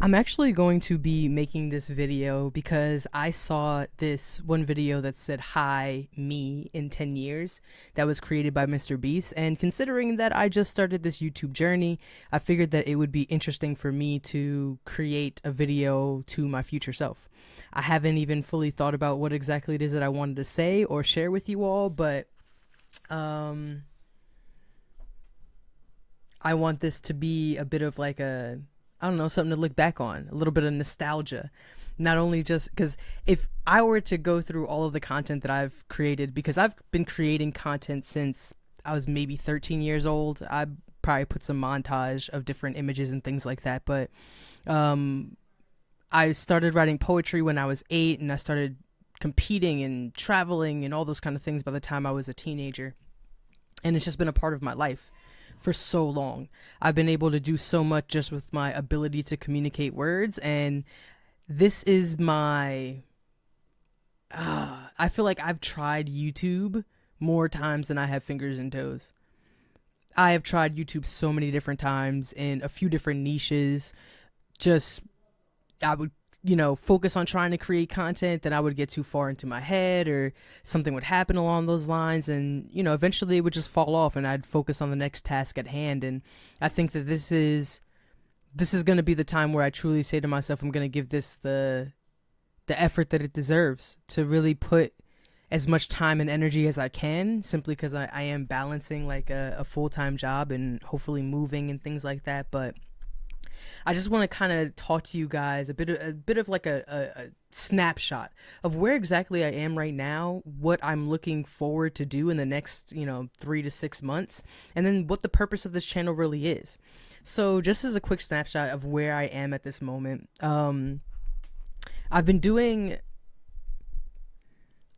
I'm actually going to be making this video because I saw this one video that said "Hi, me in 10 years" that was created by Mr. Beast. And considering that I just started this YouTube journey, I figured that it would be interesting for me to create a video to my future self. I haven't even fully thought about what exactly it is that I wanted to say or share with you all, but um, I want this to be a bit of like I don't know, something to look back on, a little bit of nostalgia. Not only just because if I were to go through all of the content that I've created, because I've been creating content since I was maybe 13 years old, I probably put some montage of different images and things like that. But um, I started writing poetry when I was 8, and I started competing and traveling and all those kind of things by the time I was a teenager. And it's just been a part of my life for so long. I've been able to do so much just with my ability to communicate words, and this is my. I feel like I've tried YouTube more times than I have fingers and toes. I have tried YouTube so many different times in a few different niches. Just I would, focus on trying to create content, then I would get too far into my head or something would happen along those lines. And, eventually it would just fall off and I'd focus on the next task at hand. And I think that this is going to be the time where I truly say to myself, I'm going to give this the effort that it deserves, to really put as much time and energy as I can, simply because I am balancing like a full-time job and hopefully moving and things like that. But I just want to kind of talk to you guys a bit of like a snapshot of where exactly I am right now, what I'm looking forward to do in the next 3 to 6 months, and then what the purpose of this channel really is. So just as a quick snapshot of where I am at this moment, I've been doing.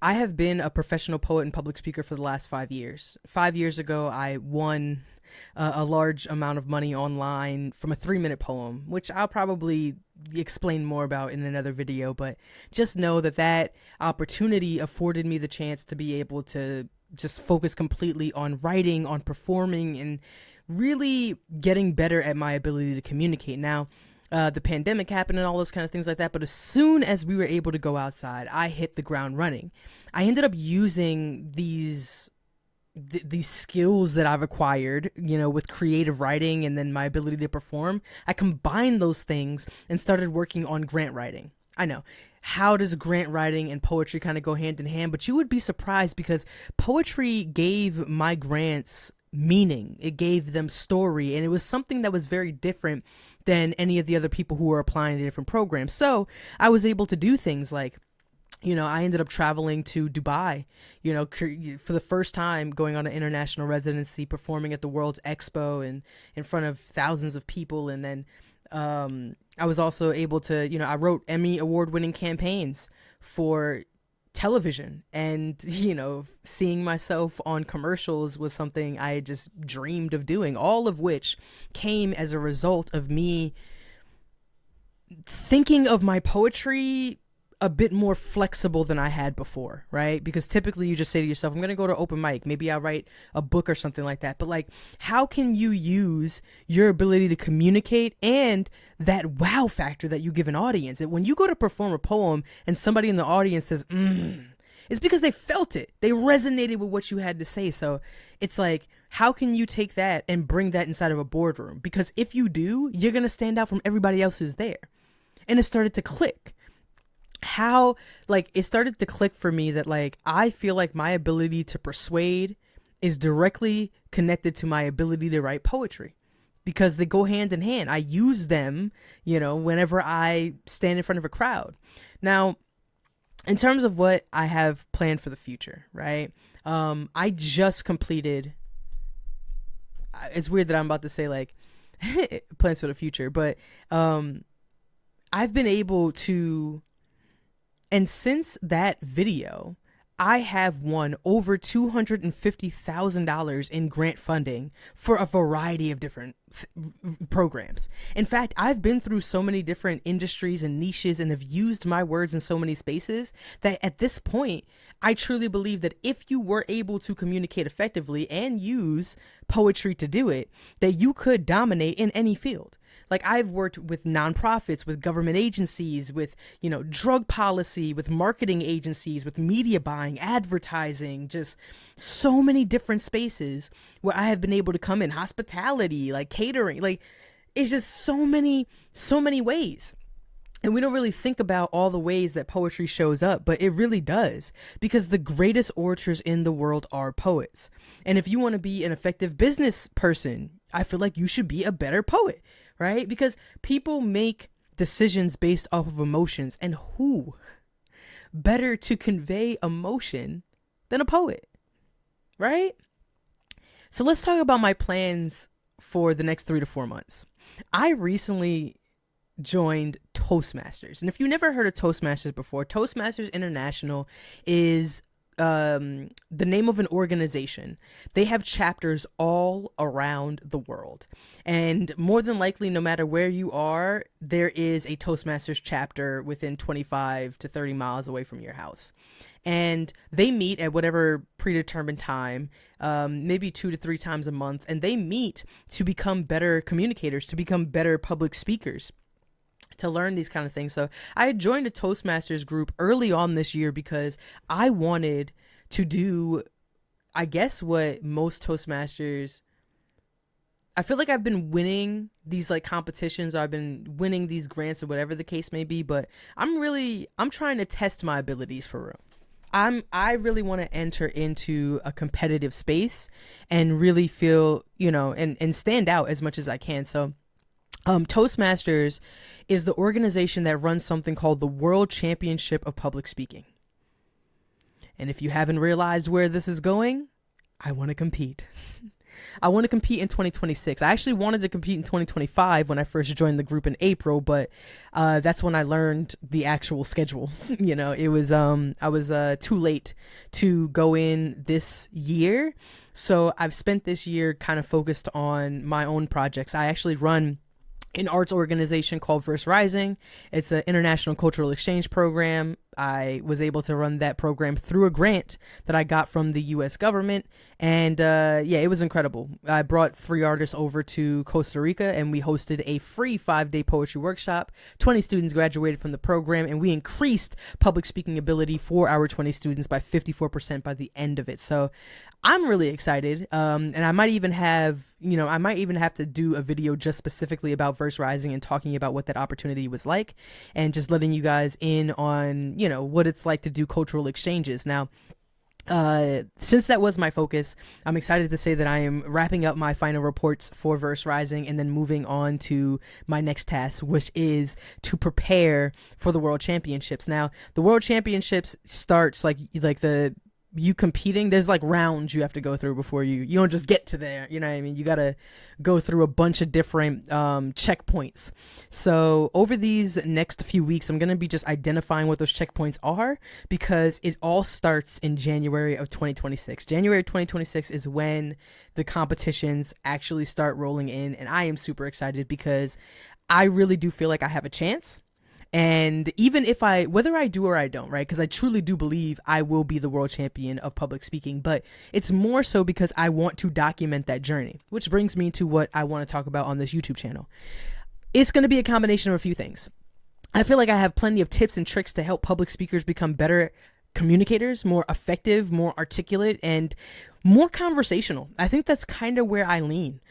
I have been a professional poet and public speaker for the last 5 years. 5 years ago, I won a large amount of money online from a 3-minute poem, which I'll probably explain more about in another video. But just know that that opportunity afforded me the chance to be able to just focus completely on writing, on performing, and really getting better at my ability to communicate. Now, the pandemic happened and all those kind of things like that. But as soon as we were able to go outside, I hit the ground running. I ended up using these skills that I've acquired, with creative writing and then my ability to perform. I combined those things and started working on grant writing. I know. How does grant writing and poetry kind of go hand in hand? But you would be surprised, because poetry gave my grants meaning. It gave them story, and it was something that was very different than any of the other people who were applying to different programs. So I was able to do things like, I ended up traveling to Dubai, for the first time, going on an international residency, performing at the World's Expo and in front of thousands of people. And then I was also able to, I wrote Emmy award winning campaigns for television, and seeing myself on commercials was something I just dreamed of doing, all of which came as a result of me thinking of my poetry a bit more flexible than I had before, right? Because typically you just say to yourself, I'm going to go to open mic, maybe I'll write a book or something like that. But like, how can you use your ability to communicate and that wow factor that you give an audience? That when you go to perform a poem and somebody in the audience says, it's because they felt it. They resonated with what you had to say. So it's like, how can you take that and bring that inside of a boardroom? Because if you do, you're going to stand out from everybody else who's there. And it started to click. It started to click for me that like I feel like my ability to persuade is directly connected to my ability to write poetry, because they go hand in hand. I use them, whenever I stand in front of a crowd. Now, in terms of what I have planned for the future, right? I just completed. It's weird that I'm about to say like plans for the future, but I've been able to. And since that video, I have won over $250,000 in grant funding for a variety of different programs. In fact, I've been through so many different industries and niches and have used my words in so many spaces that at this point, I truly believe that if you were able to communicate effectively and use poetry to do it, that you could dominate in any field. Like I've worked with nonprofits, with government agencies, with, drug policy, with marketing agencies, with media buying, advertising, just so many different spaces where I have been able to come in, hospitality, like catering, like it's just so many ways. And we don't really think about all the ways that poetry shows up, but it really does, because the greatest orators in the world are poets. And if you want to be an effective business person, I feel like you should be a better poet, right? Because people make decisions based off of emotions, and who better to convey emotion than a poet, right? So let's talk about my plans for the next 3 to 4 months. I recently joined Toastmasters. And if you never heard of Toastmasters before, Toastmasters International is the name of an organization. They have chapters all around the world. And more than likely, no matter where you are, there is a Toastmasters chapter within 25 to 30 miles away from your house. And they meet at whatever predetermined time, maybe 2 to 3 times a month. And they meet to become better communicators, to become better public speakers, to learn these kind of things. So I had joined a Toastmasters group early on this year because I wanted to do, I guess, what most Toastmasters, I feel like I've been winning these like competitions, or I've been winning these grants, or whatever the case may be, but I'm trying to test my abilities for real. I really want to enter into a competitive space and really feel, and stand out as much as I can. So Toastmasters is the organization that runs something called the World Championship of Public Speaking. And if you haven't realized where this is going, I want to compete. I want to compete in 2026. I actually wanted to compete in 2025 when I first joined the group in April, but that's when I learned the actual schedule. It was I was too late to go in this year. So I've spent this year kind of focused on my own projects. I actually run an arts organization called Verse Rising. It's an international cultural exchange program. I was able to run that program through a grant that I got from the U.S. government. And it was incredible. I brought 3 artists over to Costa Rica, and we hosted a free 5-day poetry workshop. 20 students graduated from the program, and we increased public speaking ability for our 20 students by 54% by the end of it. So I'm really excited. And I might even have to do a video just specifically about Verse Rising and talking about what that opportunity was like, and just letting you guys in on, what it's like to do cultural exchanges. Now, since that was my focus, I'm excited to say that I am wrapping up my final reports for Verse Rising and then moving on to my next task, which is to prepare for the World Championships. Now, the World Championships starts like you competing. There's like rounds you have to go through before you don't just get to there. You know what I mean? You got to go through a bunch of different checkpoints. So over these next few weeks, I'm going to be just identifying what those checkpoints are, because it all starts in January of 2026. January 2026 is when the competitions actually start rolling in. And I am super excited because I really do feel like I have a chance. And even if whether I do or I don't, right? Because I truly do believe I will be the world champion of public speaking, but it's more so because I want to document that journey, which brings me to what I want to talk about on this YouTube channel. It's going to be a combination of a few things. I feel like I have plenty of tips and tricks to help public speakers become better communicators, more effective, more articulate, and more conversational. I think that's kind of where I lean.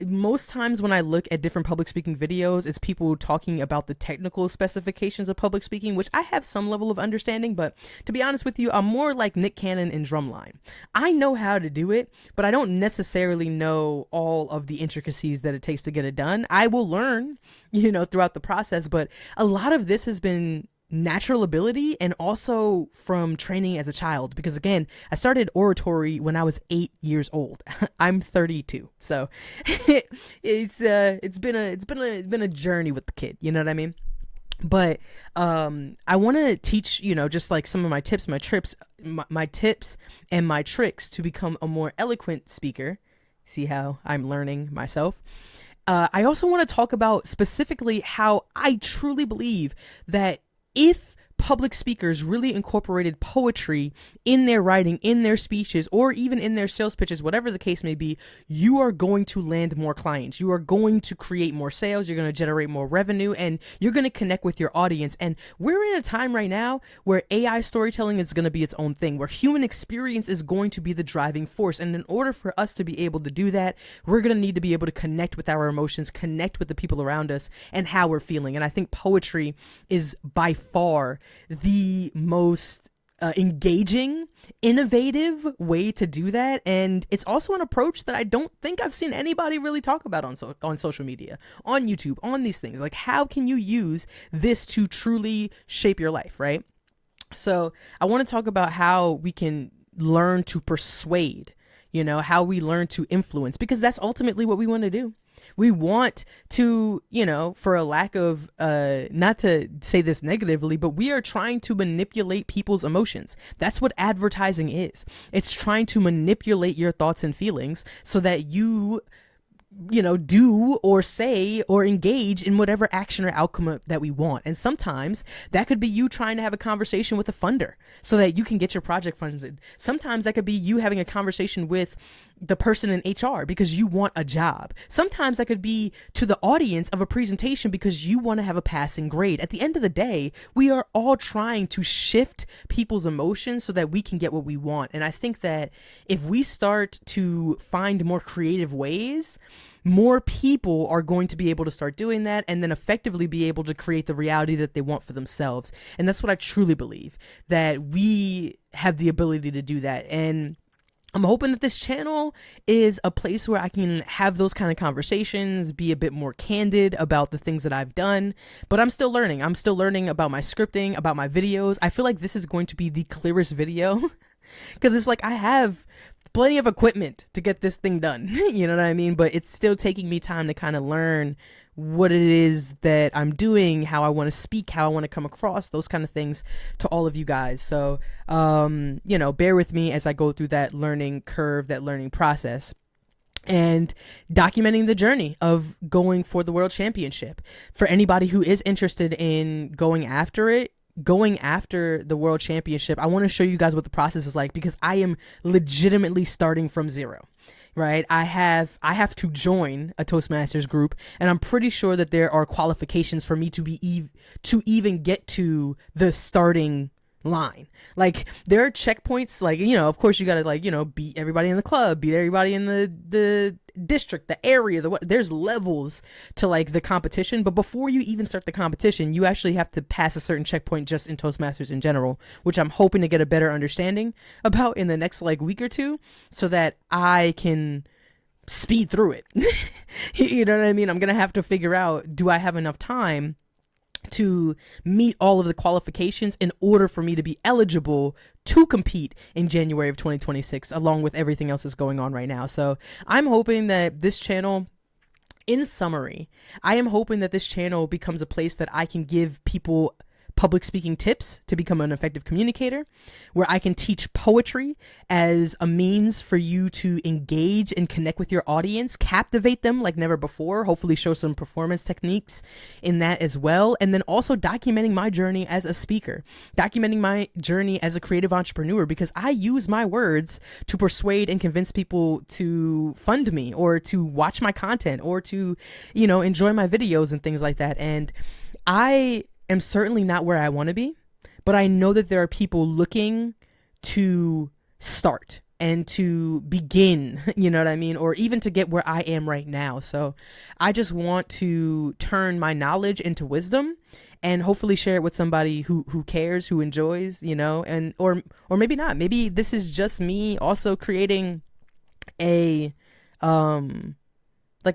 Most times when I look at different public speaking videos, it's people talking about the technical specifications of public speaking, which I have some level of understanding, but to be honest with you, I'm more like Nick Cannon in Drumline. I know how to do it, but I don't necessarily know all of the intricacies that it takes to get it done. I will learn, throughout the process, but a lot of this has been natural ability and also from training as a child, because again, I started oratory when I was 8 years old. I'm 32, so it's been a journey with the kid, you know what I mean? But I want to teach, just like some of my tips, my tips and my tricks to become a more eloquent speaker. See how I'm learning myself. I also want to talk about specifically how I truly believe that if public speakers really incorporated poetry in their writing, in their speeches, or even in their sales pitches, whatever the case may be, you are going to land more clients. You are going to create more sales. You're going to generate more revenue, and you're going to connect with your audience. And we're in a time right now where AI storytelling is going to be its own thing, where human experience is going to be the driving force. And in order for us to be able to do that, we're going to need to be able to connect with our emotions, connect with the people around us, and how we're feeling. And I think poetry is by far the most engaging, innovative way to do that. And it's also an approach that I don't think I've seen anybody really talk about on social media, on YouTube, on these things. Like, how can you use this to truly shape your life, right? So I want to talk about how we can learn to persuade, how we learn to influence, because that's ultimately what we want to do. We want to, for a lack of, not to say this negatively, but we are trying to manipulate people's emotions. That's what advertising is. It's trying to manipulate your thoughts and feelings so that you do or say or engage in whatever action or outcome that we want. And sometimes that could be you trying to have a conversation with a funder so that you can get your project funded. Sometimes that could be you having a conversation with the person in HR because you want a job. Sometimes that could be to the audience of a presentation because you want to have a passing grade. At the end of the day, we are all trying to shift people's emotions so that we can get what we want. And I think that if we start to find more creative ways, more people are going to be able to start doing that and then effectively be able to create the reality that they want for themselves. And that's what I truly believe, that we have the ability to do that. And I'm hoping that this channel is a place where I can have those kind of conversations, be a bit more candid about the things that I've done, but I'm still learning. I'm still learning about my scripting, about my videos. I feel like this is going to be the clearest video because it's like I have plenty of equipment to get this thing done. You know what I mean? But it's still taking me time to kind of learn what it is that I'm doing, how I want to speak, how I want to come across, those kind of things to all of you guys. So, bear with me as I go through that learning curve, that learning process, and documenting the journey of going for the world championship. For anybody who is interested in going after the world championship, I want to show you guys what the process is like, because I am legitimately starting from zero. Right. I have to join a Toastmasters group, and I'm pretty sure that there are qualifications for me to even get to the starting line. Like, there are checkpoints, like, of course you got to beat everybody in the club, beat everybody in the district, the area, there's levels to the competition. But before you even start the competition, you actually have to pass a certain checkpoint just in Toastmasters in general, which I'm hoping to get a better understanding about in the next week or two so that I can speed through it. You know what I mean? I'm going to have to figure out, do I have enough time to meet all of the qualifications in order for me to be eligible to compete in January of 2026, along with everything else that's going on right now. So I'm hoping that this channel, in summary, I am hoping that this channel becomes a place that I can give people public speaking tips to become an effective communicator, where I can teach poetry as a means for you to engage and connect with your audience, captivate them like never before, hopefully show some performance techniques in that as well. And then also documenting my journey as a speaker, documenting my journey as a creative entrepreneur, because I use my words to persuade and convince people to fund me or to watch my content or to, enjoy my videos and things like that. And I am certainly not where I want to be, but I know that there are people looking to start and to begin, you know what I mean? Or even to get where I am right now. So I just want to turn my knowledge into wisdom and hopefully share it with somebody who cares, who enjoys, and, or maybe not. Maybe this is just me also creating a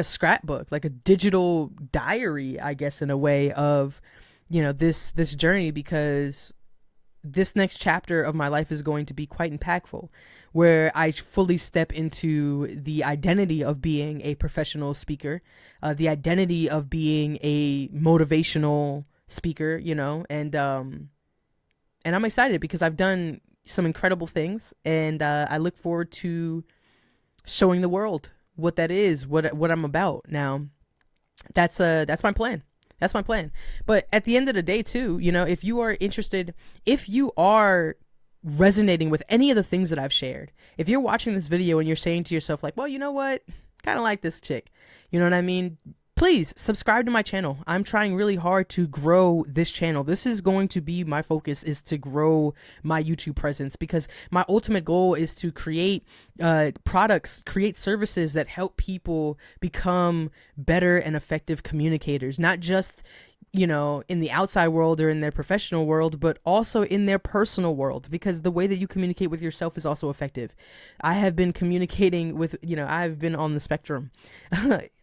scrapbook, like a digital diary, I guess, in a way of, this journey, because this next chapter of my life is going to be quite impactful, where I fully step into the identity of being a professional speaker, the identity of being a motivational speaker, and I'm excited because I've done some incredible things, and I look forward to showing the world what that is, what I'm about. Now, that's my plan. That's my plan. But at the end of the day too, you know, if you are interested, if you are resonating with any of the things that I've shared, if you're watching this video and you're saying to yourself like, well, you know what, kind of like this chick, you know what I mean, please subscribe to my channel. I'm trying really hard to grow this channel. This is going to be my focus, is to grow my YouTube presence, because my ultimate goal is to create products, create services that help people become better and effective communicators, not just, you know, in the outside world or in their professional world, but also in their personal world, because the way that you communicate with yourself is also effective. I have been communicating with, you know, I've been on the spectrum,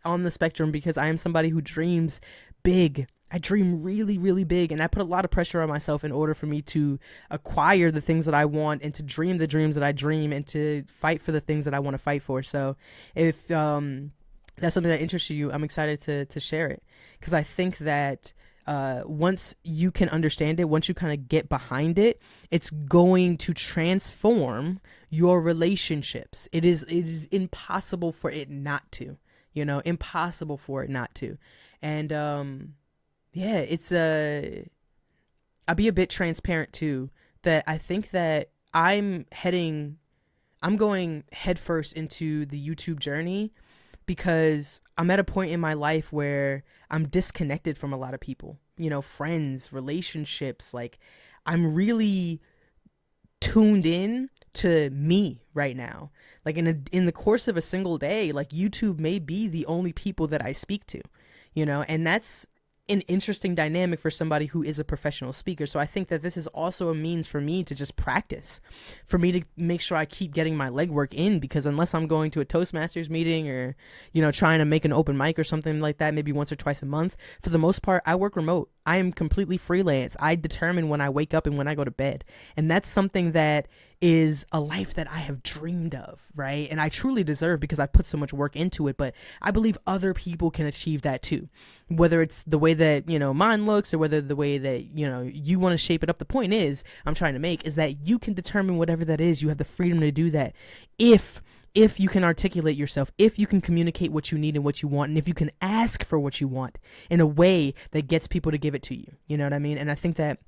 on the spectrum, because I am somebody who dreams big. I dream really, really big, and I put a lot of pressure on myself in order for me to acquire the things that I want and to dream the dreams that I dream and to fight for the things that I want to fight for. So if that's something that interests you, I'm excited to share it, because I think that once you can understand it, once you kind of get behind it, it's going to transform your relationships. It is impossible for it not to, you know, impossible for it not to. And yeah, it's I'll be a bit transparent too, that I think that I'm going headfirst into the YouTube journey because I'm at a point in my life where I'm disconnected from a lot of people, you know, friends, relationships. Like, I'm really tuned in to me right now. Like, in the course of a single day, like, YouTube may be the only people that I speak to, you know, and that's an interesting dynamic for somebody who is a professional speaker. So I think that this is also a means for me to just practice, for me to make sure I keep getting my legwork in, because unless I'm going to a Toastmasters meeting or, you know, trying to make an open mic or something like that, maybe once or twice a month, for the most part, I work remote. I am completely freelance. I determine when I wake up and when I go to bed. And that's something that is a life that I have dreamed of, right? And I truly deserve, because I put so much work into it. But I believe other people can achieve that too, whether it's the way that, you know, mine looks or whether the way that, you know, you want to shape it up. The point is, I'm trying to make, is that you can determine whatever that is. You have the freedom to do that if you can articulate yourself, if you can communicate what you need and what you want, and if you can ask for what you want in a way that gets people to give it to you. You know what I mean? And I think that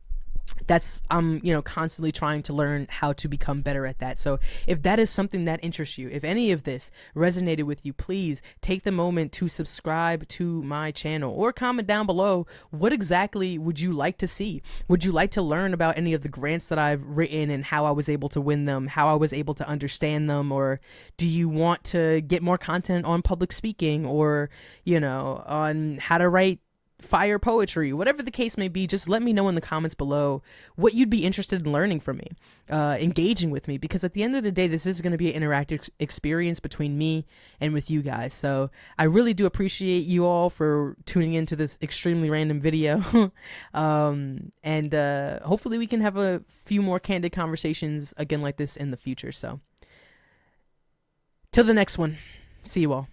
that's you know, constantly trying to learn how to become better at that. So if that is something that interests you, if any of this resonated with you, please take the moment to subscribe to my channel, or comment down below, what exactly would you like to see? Would you like to learn about any of the grants that I've written and how I was able to win them, how I was able to understand them? Or do you want to get more content on public speaking, or, you know, on how to write fire poetry? Whatever the case may be, just let me know in the comments below what you'd be interested in learning from me, engaging with me, because at the end of the day, this is going to be an interactive experience between me and with you guys. So I really do appreciate you all for tuning into this extremely random video. And hopefully we can have a few more candid conversations again like this in the future. So till the next one, see you all.